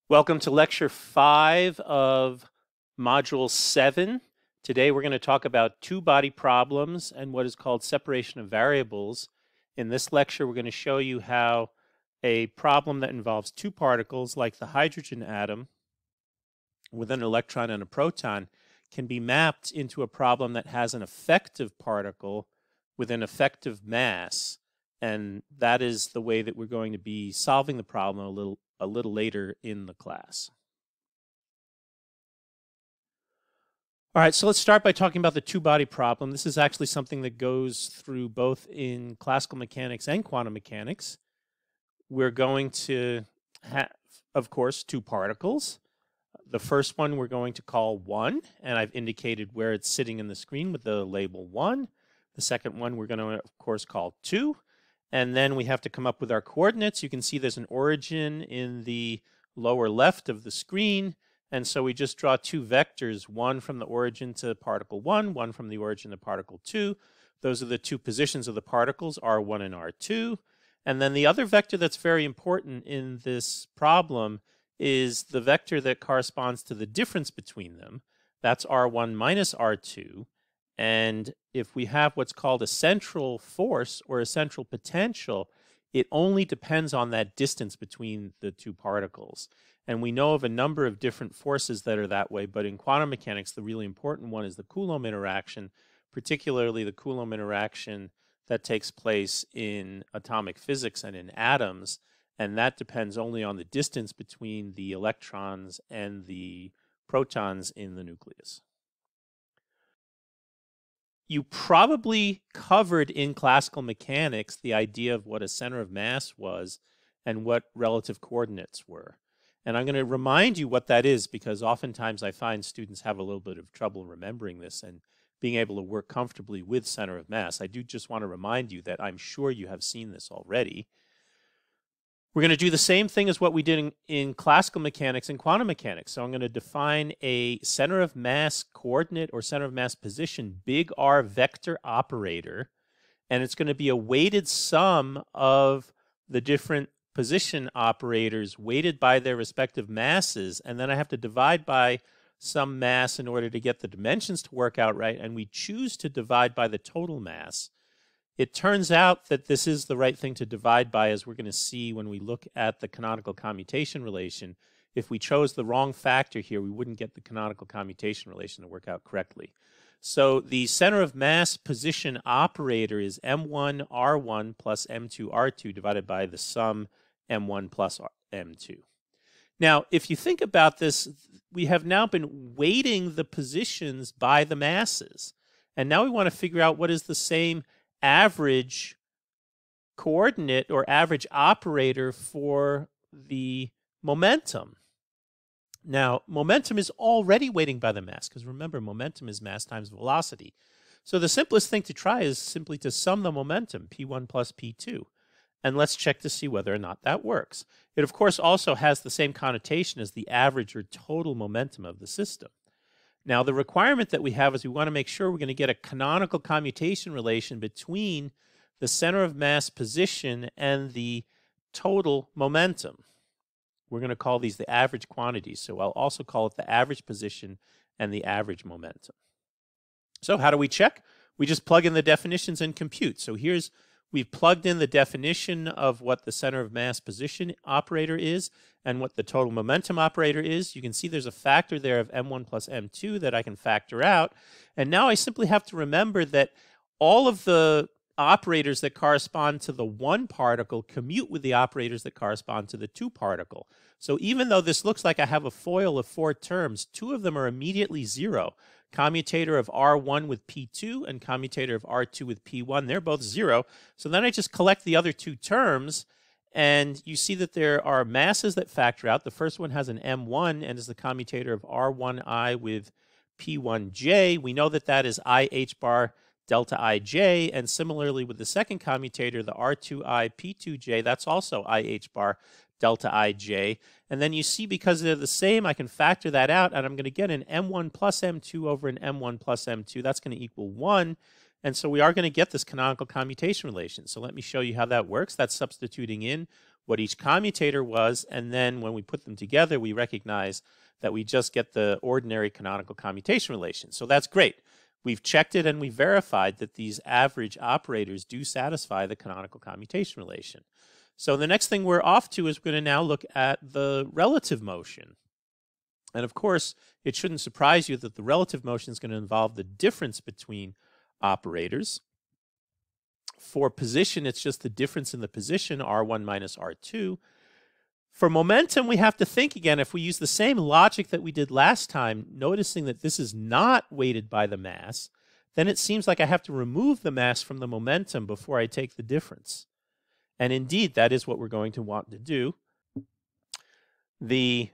Welcome to Lecture 5 of Module 7. Today we're going to talk about two-body problems and what is called separation of variables. In this lecture, we're going to show you how a problem that involves two particles, like the hydrogen atom with an electron and a proton, can be mapped into a problem that has an effective particle with an effective mass. And that is the way that we're going to be solving the problem a little later in the class. All right, so let's start by talking about the two-body problem. This is actually something that goes through both in classical mechanics and quantum mechanics. We're going to have, of course, two particles. The first one we're going to call 1, and I've indicated where it's sitting in the screen with the label 1. The second one we're going to, of course, call 2. And then we have to come up with our coordinates. You can see there's an origin in the lower left of the screen. And so we just draw two vectors, one from the origin to particle 1, one from the origin to particle 2. Those are the two positions of the particles, R1 and R2. And then the other vector that's very important in this problem is the vector that corresponds to the difference between them. That's R1 minus R2. And if we have what's called a central force or a central potential, it only depends on that distance between the two particles. And we know of a number of different forces that are that way, but in quantum mechanics, the really important one is the Coulomb interaction, particularly the Coulomb interaction that takes place in atomic physics and in atoms, and that depends only on the distance between the electrons and the protons in the nucleus. You probably covered in classical mechanics the idea of what a center of mass was and what relative coordinates were. And I'm going to remind you what that is, because oftentimes I find students have a little bit of trouble remembering this and being able to work comfortably with center of mass. I do just want to remind you that I'm sure you have seen this already. We're going to do the same thing as what we did in classical mechanics and quantum mechanics. So I'm going to define a center of mass coordinate or center of mass position, big R vector operator, and it's going to be a weighted sum of the different position operators weighted by their respective masses, and then I have to divide by some mass in order to get the dimensions to work out right, and we choose to divide by the total mass. It turns out that this is the right thing to divide by, as we're going to see when we look at the canonical commutation relation. If we chose the wrong factor here, we wouldn't get the canonical commutation relation to work out correctly. So the center of mass position operator is M1 R1 plus M2 R2 divided by the sum M1 plus M2. Now, if you think about this, we have now been weighting the positions by the masses. And now we want to figure out what is the same average coordinate or average operator for the momentum. Now, momentum is already weighting by the mass, because remember, momentum is mass times velocity. So the simplest thing to try is simply to sum the momentum, P1 plus P2. And let's check to see whether or not that works. It, of course, also has the same connotation as the average or total momentum of the system. Now, the requirement that we have is we want to make sure we're going to get a canonical commutation relation between the center of mass position and the total momentum. We're going to call these the average quantities. So I'll also call it the average position and the average momentum. So how do we check? We just plug in the definitions and compute. So we've plugged in the definition of what the center of mass position operator is and what the total momentum operator is. You can see there's a factor there of M1 plus M2 that I can factor out. And now I simply have to remember that all of the operators that correspond to the one particle commute with the operators that correspond to the two particle. So even though this looks like I have a FOIL of 4 terms, 2 of them are immediately 0. Commutator of R1 with P2 and commutator of R2 with P1, they're both 0. So then I just collect the other 2 terms, and you see that there are masses that factor out. The first one has an M1 and is the commutator of R1I with P1J. We know that that is IH bar delta IJ, and similarly with the second commutator, the R2I P2J, that's also IH bar delta IJ. And then you see, because they're the same, I can factor that out, and I'm going to get an M1 plus M2 over an M1 plus M2. That's going to equal 1. And so we are going to get this canonical commutation relation. So let me show you how that works. That's substituting in what each commutator was, and then when we put them together, we recognize that we just get the ordinary canonical commutation relation. So that's great. We've checked it and we verified that these average operators do satisfy the canonical commutation relation. So the next thing we're off to is we're going to now look at the relative motion. And of course, it shouldn't surprise you that the relative motion is going to involve the difference between operators. For position, it's just the difference in the position, r1 minus r2. For momentum, we have to think again. If we use the same logic that we did last time, noticing that this is not weighted by the mass, then it seems like I have to remove the mass from the momentum before I take the difference. And indeed, that is what we're going to want to do. The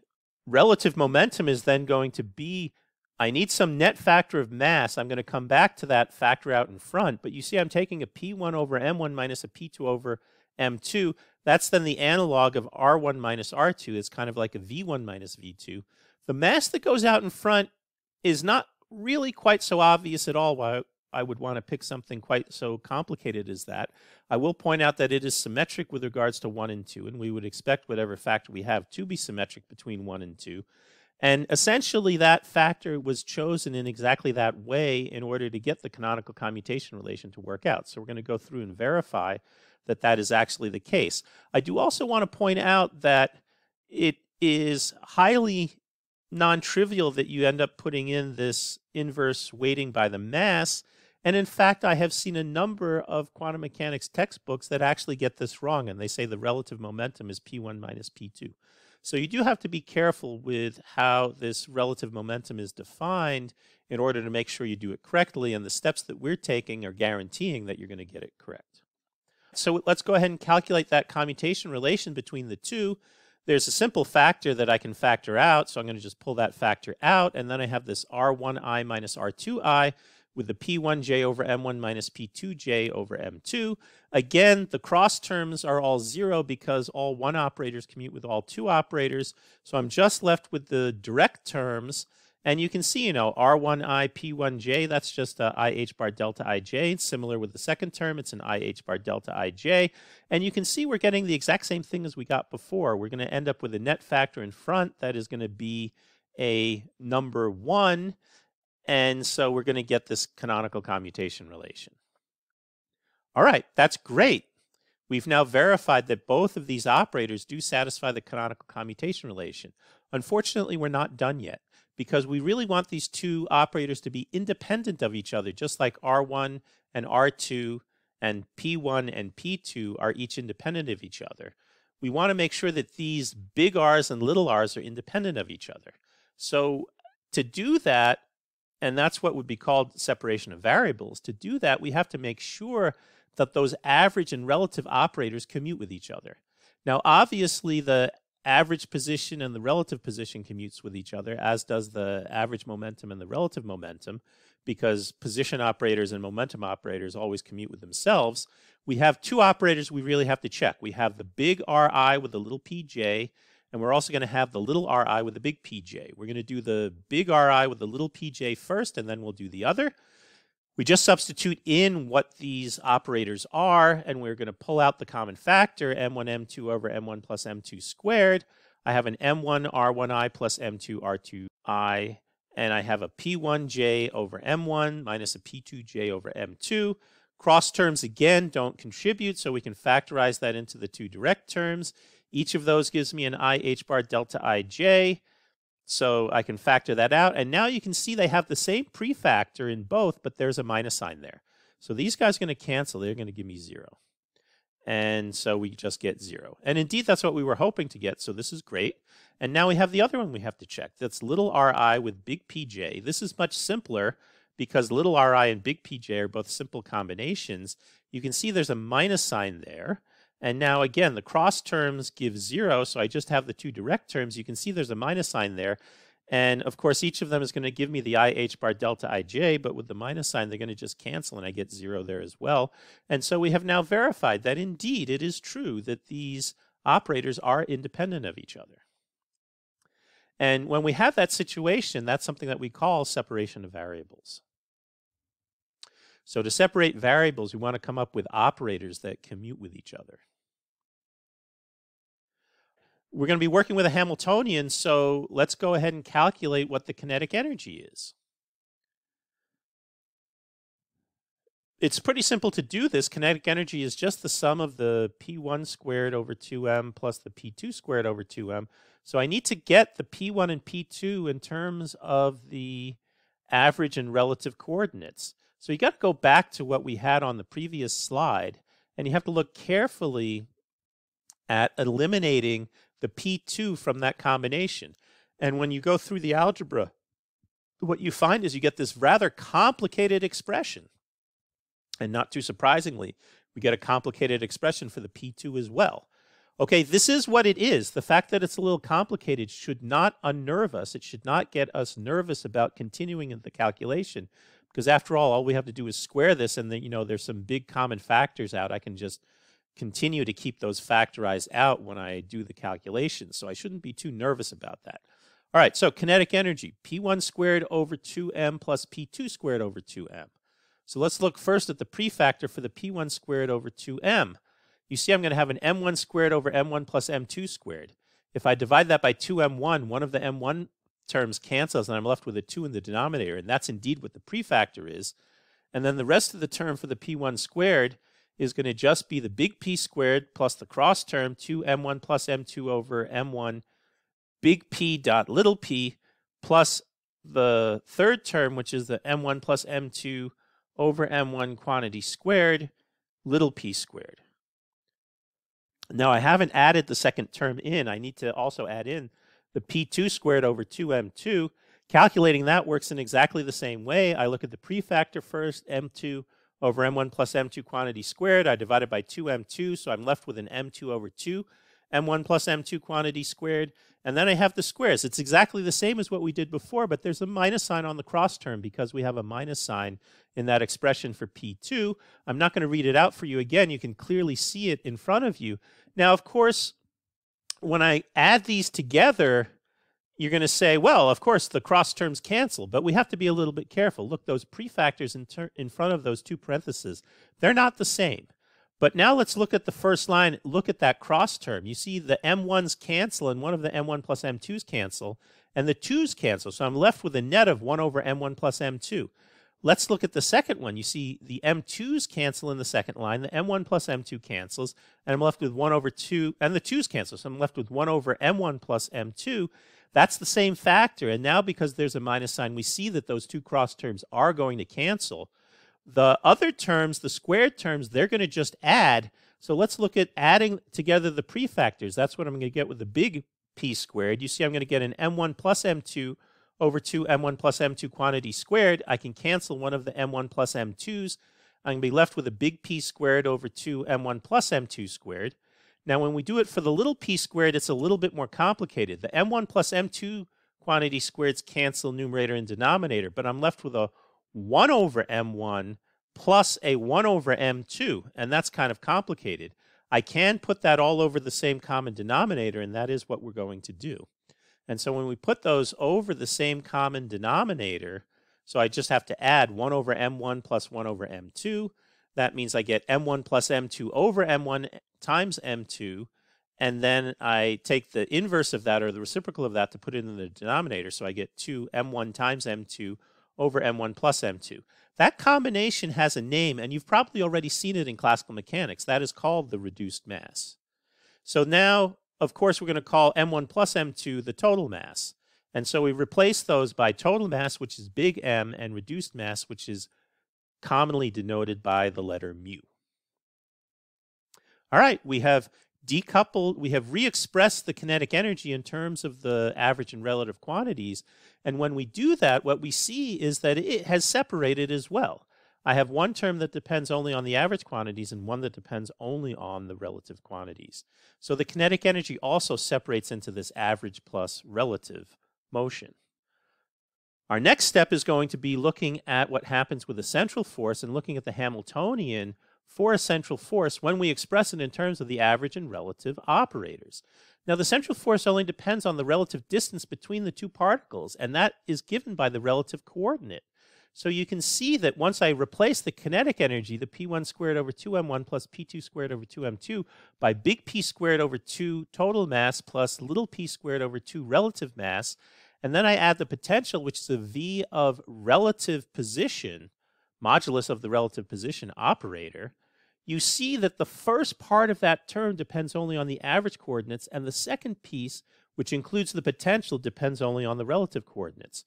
relative momentum is then going to be, I need some net factor of mass. I'm going to come back to that factor out in front. But you see, I'm taking a P1 over M1 minus a P2 over M2. That's then the analog of R1 minus R2. It's kind of like a V1 minus V2. The mass that goes out in front is not really quite so obvious at all why I would want to pick something quite so complicated as that. I will point out that it is symmetric with regards to 1 and 2, and we would expect whatever factor we have to be symmetric between 1 and 2. And essentially, that factor was chosen in exactly that way in order to get the canonical commutation relation to work out. So we're going to go through and verify that that is actually the case. I do also want to point out that it is highly non-trivial that you end up putting in this inverse weighting by the mass. And in fact, I have seen a number of quantum mechanics textbooks that actually get this wrong, and they say the relative momentum is P1 minus P2. So you do have to be careful with how this relative momentum is defined in order to make sure you do it correctly, and the steps that we're taking are guaranteeing that you're going to get it correct. So let's go ahead and calculate that commutation relation between the two. There's a simple factor that I can factor out, so I'm going to just pull that factor out, and then I have this R1I minus R2I with the P1J over M1 minus P2J over M2. Again, the cross terms are all 0 because all 1 operators commute with all 2 operators, so I'm just left with the direct terms. And you can see, R1I P1J, that's just a IH bar delta IJ. Similar with the second term, it's an IH bar delta IJ. And you can see we're getting the exact same thing as we got before. We're going to end up with a net factor in front that is going to be a number 1. And so we're going to get this canonical commutation relation. All right, that's great. We've now verified that both of these operators do satisfy the canonical commutation relation. Unfortunately, we're not done yet, because we really want these two operators to be independent of each other, just like R1 and R2 and P1 and P2 are each independent of each other. We want to make sure that these big R's and little r's are independent of each other. So to do that, and that's what would be called separation of variables, to do that, we have to make sure that those average and relative operators commute with each other. Now, obviously, the average position and the relative position commutes with each other, as does the average momentum and the relative momentum, because position operators and momentum operators always commute with themselves. We have two operators we really have to check. We have the big Ri with the little pj, and we're also going to have the little Ri with the big pj. We're going to do the big Ri with the little pj first, and then we'll do the other. We just substitute in what these operators are, and we're going to pull out the common factor, m1, m2 over m1 plus m2 squared. I have an m1 r1i plus m2 r2i, and I have a p1j over m1 minus a p2j over m2. Cross terms, again, don't contribute, so we can factorize that into the two direct terms. Each of those gives me an IH bar delta ij. So I can factor that out. And now you can see they have the same prefactor in both, but there's a minus sign there. So these guys are going to cancel. They're going to give me 0. And so we just get 0. And indeed, that's what we were hoping to get. So this is great. And now we have the other one we have to check. That's little ri with big pj. This is much simpler because little ri and big pj are both simple combinations. You can see there's a minus sign there. And now, again, the cross terms give 0, so I just have the two direct terms. You can see there's a minus sign there. And, of course, each of them is going to give me the IH bar delta ij, but with the minus sign, they're going to just cancel, and I get 0 there as well. And so we have now verified that, indeed, it is true that these operators are independent of each other. And when we have that situation, that's something that we call separation of variables. So to separate variables, we want to come up with operators that commute with each other. we're going to be working with a Hamiltonian, so let's go ahead and calculate what the kinetic energy is. It's pretty simple to do this. Kinetic energy is just the sum of the P1 squared over 2m plus the P2 squared over 2m. So I need to get the P1 and P2 in terms of the average and relative coordinates. So you got to go back to what we had on the previous slide, and you have to look carefully at eliminating the P2 from that combination. And when you go through the algebra, what you find is you get this rather complicated expression. And not too surprisingly, we get a complicated expression for the P2 as well. Okay, this is what it is. The fact that it's a little complicated should not unnerve us. It should not get us nervous about continuing in the calculation, because after all we have to do is square this, and then, there's some big common factors out. I can just continue to keep those factorized out when I do the calculation, so I shouldn't be too nervous about that. All right, so kinetic energy, P1 squared over 2m plus P2 squared over 2m. So let's look first at the prefactor for the P1 squared over 2m. You see I'm going to have an m1 squared over m1 plus m2 squared. If I divide that by 2m1, one of the m1 terms cancels, and I'm left with a 2 in the denominator, and that's indeed what the prefactor is. And then the rest of the term for the P1 squared is going to just be the big P squared plus the cross term, 2m1 plus m2 over m1 big P dot little p, plus the third term, which is the m1 plus m2 over m1 quantity squared, little p squared. Now I haven't added the second term in. I need to also add in the P2 squared over 2m2. Calculating that works in exactly the same way. I look at the prefactor first, m2 over m1 plus m2 quantity squared. I divide it by 2m2, so I'm left with an m2 over 2, m1 plus m2 quantity squared. And then I have the squares. It's exactly the same as what we did before, but there's a minus sign on the cross term because we have a minus sign in that expression for P2. I'm not going to read it out for you again. You can clearly see it in front of you. Now, of course, when I add these together, you're going to say, well, of course, the cross terms cancel, but we have to be a little bit careful. Look, those prefactors in front of those two parentheses, they're not the same. But now let's look at the first line. Look at that cross term. You see the m1s cancel, and one of the m1 plus m2s cancel, and the 2's cancel. So I'm left with a net of 1 over m1 plus m2. Let's look at the second one. You see the m2's cancel in the second line. The m1 plus m2 cancels, and I'm left with 1 over 2, and the 2's cancel. So I'm left with 1 over m1 plus m2. That's the same factor. And now because there's a minus sign, we see that those two cross terms are going to cancel. The other terms, the squared terms, they're going to just add. So let's look at adding together the prefactors. That's what I'm going to get with the big P squared. You see I'm going to get an m1 plus m2 over 2 m1 plus m2 quantity squared. I can cancel one of the m1 plus m2s. I'm going to be left with a big P squared over 2 m1 plus m2 squared. Now when we do it for the little p squared, it's a little bit more complicated. The m1 plus m2 quantity squareds cancel numerator and denominator, but I'm left with a 1 over m1 plus a 1 over m2, and that's kind of complicated. I can put that all over the same common denominator, and that is what we're going to do. And so when we put those over the same common denominator, so I just have to add 1 over m1 plus 1 over m2. That means I get m1 plus m2 over m1 times m2, and then I take the inverse of that, or the reciprocal of that, to put it in the denominator. So I get 2 m1 times m2 over m1 plus m2. That combination has a name, and you've probably already seen it in classical mechanics. That is called the reduced mass. So now, of course, we're going to call m1 plus m2 the total mass. And so we replace those by total mass, which is big M, and reduced mass, which is commonly denoted by the letter mu. All right, we have decoupled, we have re-expressed the kinetic energy in terms of the average and relative quantities. And when we do that, what we see is that it has separated as well. I have one term that depends only on the average quantities and one that depends only on the relative quantities. So the kinetic energy also separates into this average plus relative motion. Our next step is going to be looking at what happens with a central force and looking at the Hamiltonian for a central force when we express it in terms of the average and relative operators. Now, the central force only depends on the relative distance between the two particles, and that is given by the relative coordinate. So you can see that once I replace the kinetic energy, the P1 squared over 2m1 plus P2 squared over 2m2 by big P squared over 2 total mass plus little p squared over 2 relative mass, and then I add the potential, which is a V of relative position, modulus of the relative position operator, you see that the first part of that term depends only on the average coordinates, and the second piece, which includes the potential, depends only on the relative coordinates.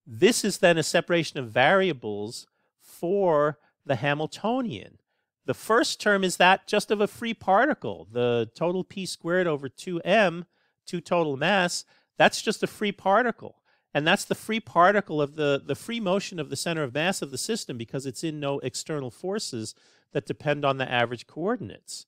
This is then a separation of variables for the Hamiltonian. The first term is that just of a free particle. The total p squared over 2m, 2 total mass, that's just a free particle. And that's the free particle of the free motion of the center of mass of the system because it's in no external forces that depend on the average coordinates.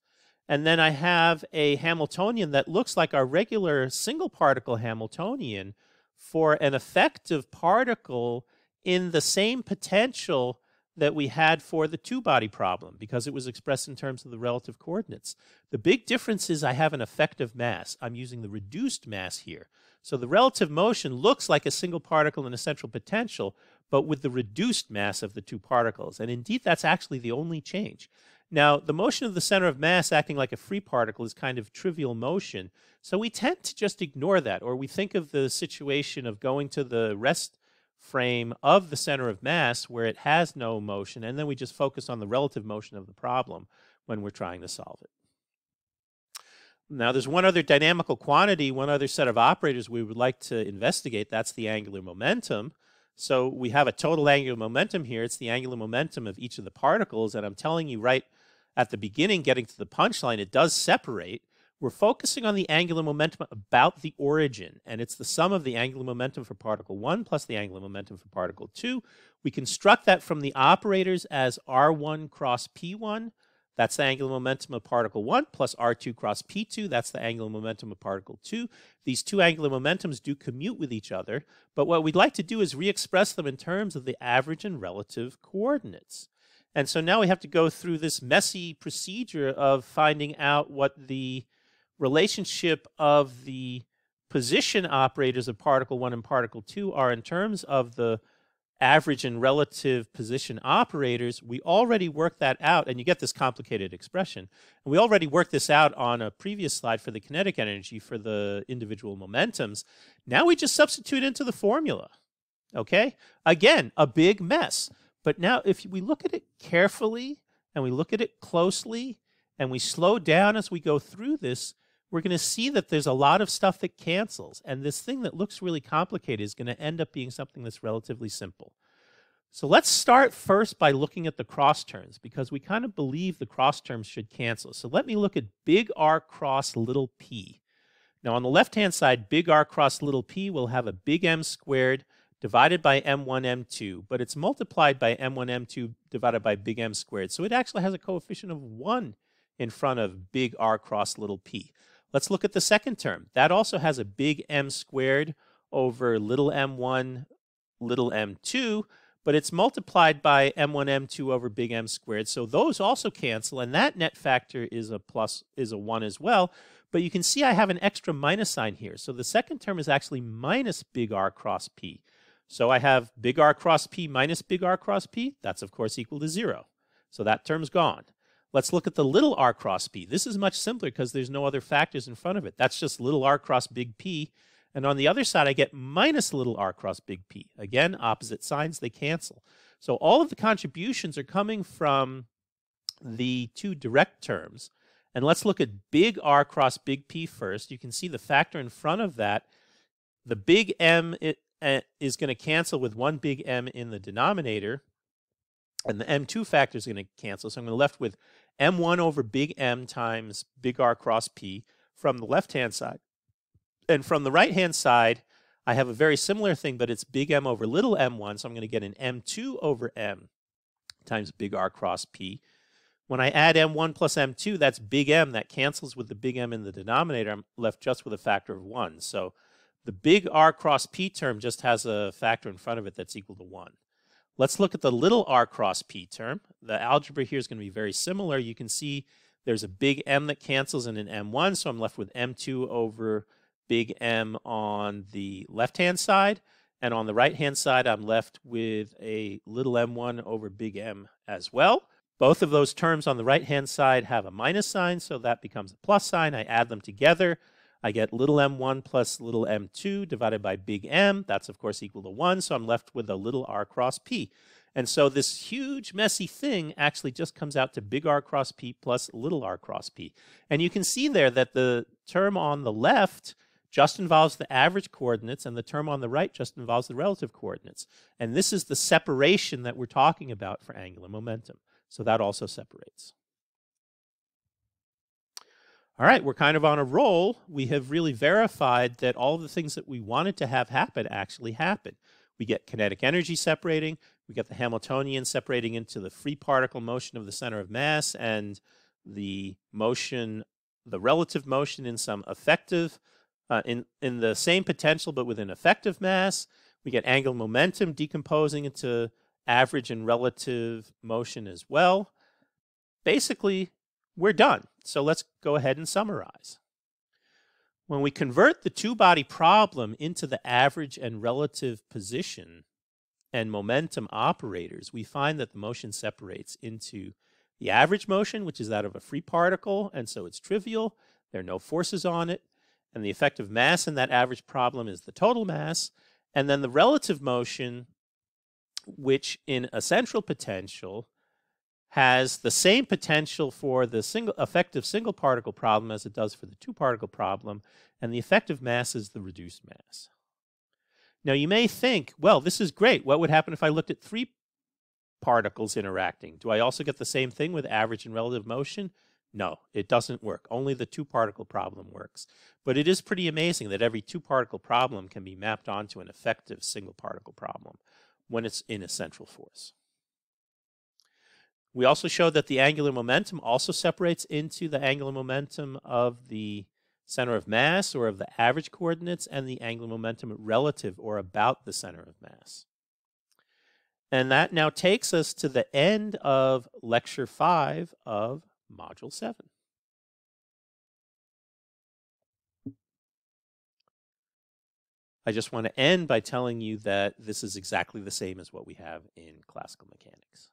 And then I have a Hamiltonian that looks like our regular single particle Hamiltonian for an effective particle in the same potential that we had for the two-body problem because it was expressed in terms of the relative coordinates. The big difference is I have an effective mass. I'm using the reduced mass here. So the relative motion looks like a single particle in a central potential, but with the reduced mass of the two particles. And indeed, that's actually the only change. Now, the motion of the center of mass acting like a free particle is kind of trivial motion, so we tend to just ignore that, or we think of the situation of going to the rest frame of the center of mass where it has no motion, and then we just focus on the relative motion of the problem when we're trying to solve it. Now, there's one other dynamical quantity, one other set of operators we would like to investigate. That's the angular momentum. So we have a total angular momentum here. It's the angular momentum of each of the particles, and I'm telling you right at the beginning, getting to the punchline, it does separate. We're focusing on the angular momentum about the origin, and it's the sum of the angular momentum for particle 1 plus the angular momentum for particle 2. We construct that from the operators as R1 cross P1. That's the angular momentum of particle 1 plus R2 cross P2. That's the angular momentum of particle 2. These two angular momentums do commute with each other, but what we'd like to do is re-express them in terms of the average and relative coordinates. And so now we have to go through this messy procedure of finding out what the relationship of the position operators of particle 1 and particle 2 are in terms of the average and relative position operators. We already worked that out, and you get this complicated expression. And we already worked this out on a previous slide for the kinetic energy for the individual momentums. Now we just substitute into the formula. Okay? Again, a big mess. But now if we look at it carefully and we look at it closely and we slow down as we go through this, we're going to see that there's a lot of stuff that cancels. And this thing that looks really complicated is going to end up being something that's relatively simple. So let's start first by looking at the cross terms, because we kind of believe the cross terms should cancel. So let me look at big R cross little p. Now on the left-hand side, big R cross little p will have a big M squared divided by M1, M2, but it's multiplied by M1, M2 divided by big M squared. So it actually has a coefficient of 1 in front of big R cross little p. Let's look at the second term. That also has a big M squared over little m1, little m2, but it's multiplied by m1, m2 over big M squared. So those also cancel, and that net factor is a 1 as well. But you can see I have an extra minus sign here. So the second term is actually minus big R cross p. So I have big R cross p minus big R cross p. That's, of course, equal to 0. So that term's gone. Let's look at the little r cross p. This is much simpler because there's no other factors in front of it. That's just little r cross big P. And on the other side, I get minus little r cross big P. Again, opposite signs, they cancel. So all of the contributions are coming from the two direct terms. And let's look at big R cross big P first. You can see the factor in front of that. The big M is going to cancel with one big M in the denominator. And the M2 factor is going to cancel. So I'm going to be left with M1 over big M times big R cross P from the left-hand side. And from the right-hand side, I have a very similar thing, but it's big M over little m1. So I'm going to get an M2 over M times big R cross P. When I add M1 plus M2, that's big M. That cancels with the big M in the denominator. I'm left just with a factor of 1. So the big R cross P term just has a factor in front of it that's equal to 1. Let's look at the little r cross p term. The algebra here is going to be very similar. You can see there's a big M that cancels and an M1, so I'm left with M2 over big M on the left-hand side. And on the right-hand side, I'm left with a little m1 over big M as well. Both of those terms on the right-hand side have a minus sign, so that becomes a plus sign. I add them together. I get little m1 plus little m2 divided by big M. That's, of course, equal to 1, so I'm left with a little r cross p. And so this huge, messy thing actually just comes out to big R cross p plus little r cross p. And you can see there that the term on the left just involves the average coordinates, and the term on the right just involves the relative coordinates. And this is the separation that we're talking about for angular momentum. So that also separates. All right, we're kind of on a roll. We have really verified that all of the things that we wanted to have happen actually happen. We get kinetic energy separating. We get the Hamiltonian separating into the free particle motion of the center of mass and the motion, the relative motion in some effective in the same potential but with an effective mass. We get angular momentum decomposing into average and relative motion as well. Basically, we're done. So let's go ahead and summarize. When we convert the two-body problem into the average and relative position and momentum operators, we find that the motion separates into the average motion, which is that of a free particle, and so it's trivial. There are no forces on it. And the effective mass in that average problem is the total mass. And then the relative motion, which in a central potential has the same potential for the effective single particle problem as it does for the two particle problem, and the effective mass is the reduced mass. Now you may think, well, this is great. What would happen if I looked at three particles interacting? Do I also get the same thing with average and relative motion? No, it doesn't work. Only the two-particle problem works. But it is pretty amazing that every two-particle problem can be mapped onto an effective single-particle problem when it's in a central force. We also showed that the angular momentum also separates into the angular momentum of the center of mass or of the average coordinates and the angular momentum relative or about the center of mass. And that now takes us to the end of Lecture 5 of Module 7. I just want to end by telling you that this is exactly the same as what we have in classical mechanics.